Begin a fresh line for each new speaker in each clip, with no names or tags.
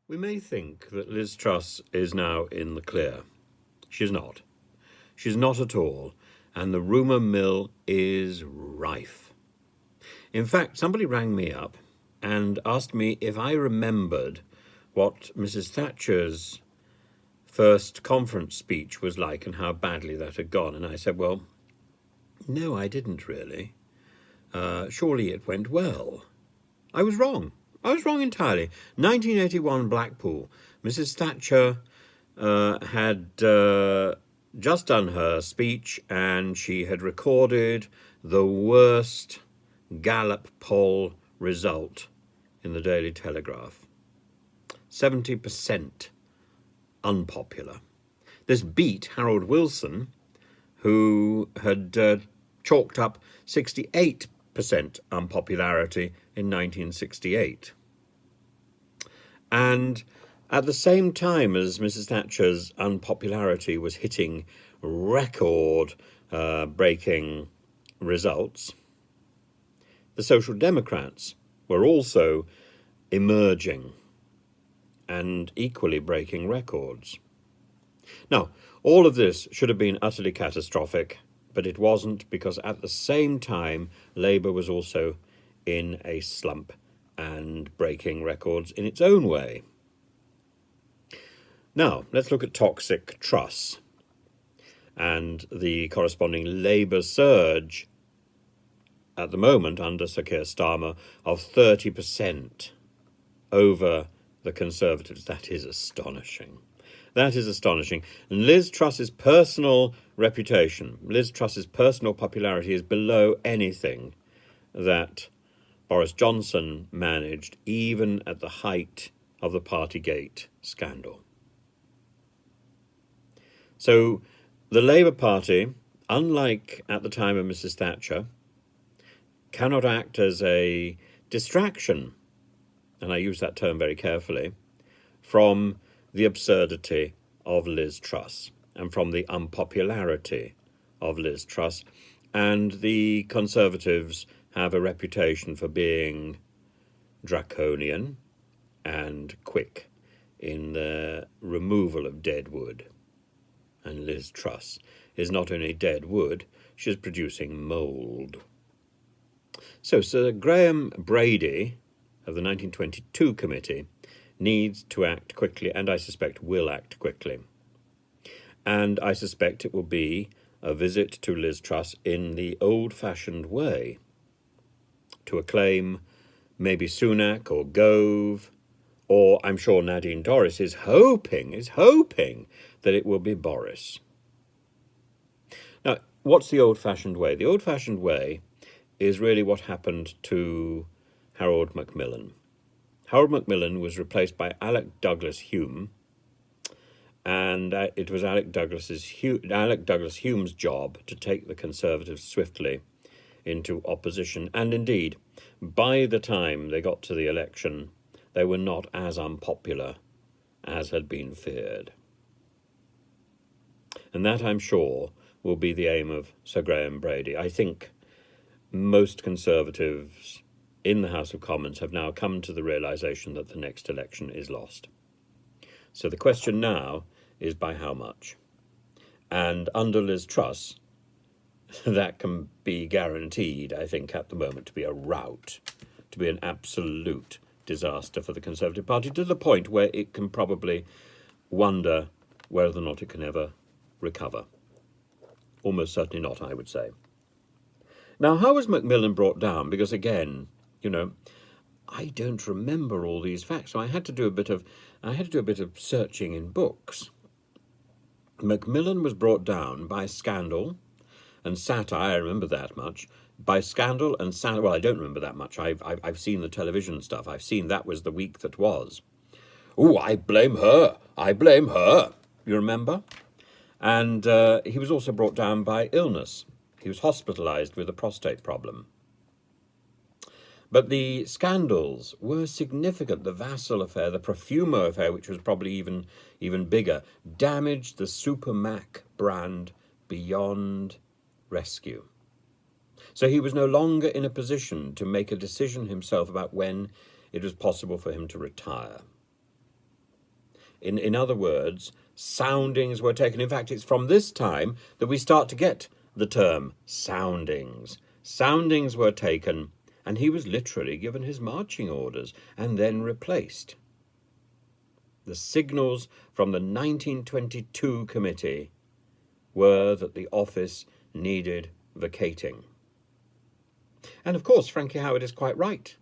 We may think that Liz Truss is now in the clear. She's not. She's not at all, and the rumour mill is rife. In fact, somebody rang me up and asked me if I remembered what Mrs. Thatcher's first conference speech was like and how badly that had gone. And I said, well, no, I didn't really. Surely it went well. I was wrong. I was wrong entirely. 1981 Blackpool. Mrs. Thatcher had just done her speech and she had recorded the worst Gallup poll result in the Daily Telegraph. 70% unpopular. This beat Harold Wilson, who had chalked up 68% unpopularity in 1968. And at the same time as Mrs. Thatcher's unpopularity was hitting record-breaking results, the Social Democrats were also emerging and equally breaking records. Now, all of this should have been utterly catastrophic, but it wasn't, because at the same time, Labour was also in a slump and breaking records in its own way. Now, let's look at toxic Truss and the corresponding Labour surge at the moment under Sir Keir Starmer of 30% over the Conservatives. That is astonishing. That is astonishing. And Liz Truss's personal reputation, Liz Truss's personal popularity is below anything that Boris Johnson managed, even at the height of the Partygate scandal. So the Labour Party, unlike at the time of Mrs. Thatcher, cannot act as a distraction, and I use that term very carefully, from the absurdity of Liz Truss and from the unpopularity of Liz Truss. And the Conservatives have a reputation for being draconian and quick in the removal of dead wood. And Liz Truss is not only dead wood, she's producing mould. So Sir Graham Brady of the 1922 committee needs to act quickly, and I suspect will act quickly. And I suspect it will be a visit to Liz Truss in the old-fashioned way, to acclaim maybe Sunak or Gove, or I'm sure Nadine Dorries is hoping that it will be Boris. Now, what's the old-fashioned way? The old-fashioned way is really what happened to Harold MacMillan. Harold MacMillan was replaced by Alec Douglas Hume, and it was Alec Douglas Hume's job to take the Conservatives swiftly into opposition. And indeed, by the time they got to the election, they were not as unpopular as had been feared. And that, I'm sure, will be the aim of Sir Graham Brady. I think most Conservatives in the House of Commons have now come to the realisation that the next election is lost. So the question now is by how much? And under Liz Truss, that can be guaranteed, I think, at the moment to be a rout, to be an absolute disaster for the Conservative Party, to the point where it can probably wonder whether or not it can ever recover. Almost certainly not, I would say. Now, how was MacMillan brought down? Because again, I don't remember all these facts, so I had to do a bit of searching in books. MacMillan was brought down by scandal and satire. I remember that much. By scandal and satire. Well, I don't remember that much. I've seen the television stuff. I've seen that was the week that was. Oh, I blame her. I blame her. You remember? And he was also brought down by illness. He was hospitalised with a prostate problem. But the scandals were significant. The Vassal affair, the Profumo affair, which was probably even bigger, damaged the Super Mac brand beyond rescue. So he was no longer in a position to make a decision himself about when it was possible for him to retire. In other words, soundings were taken. In fact, it's from this time that we start to get the term soundings. Soundings were taken, and he was literally given his marching orders and then replaced. The signals from the 1922 committee were that the office needed vacating. And of course, Frankie Howard is quite right.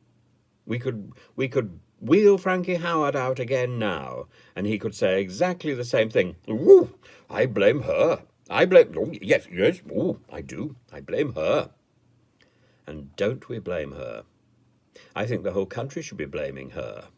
We could wheel Frankie Howard out again now, and he could say exactly the same thing. Ooh, I blame her. Oh, yes, ooh, I do. I blame her. And don't we blame her? I think the whole country should be blaming her.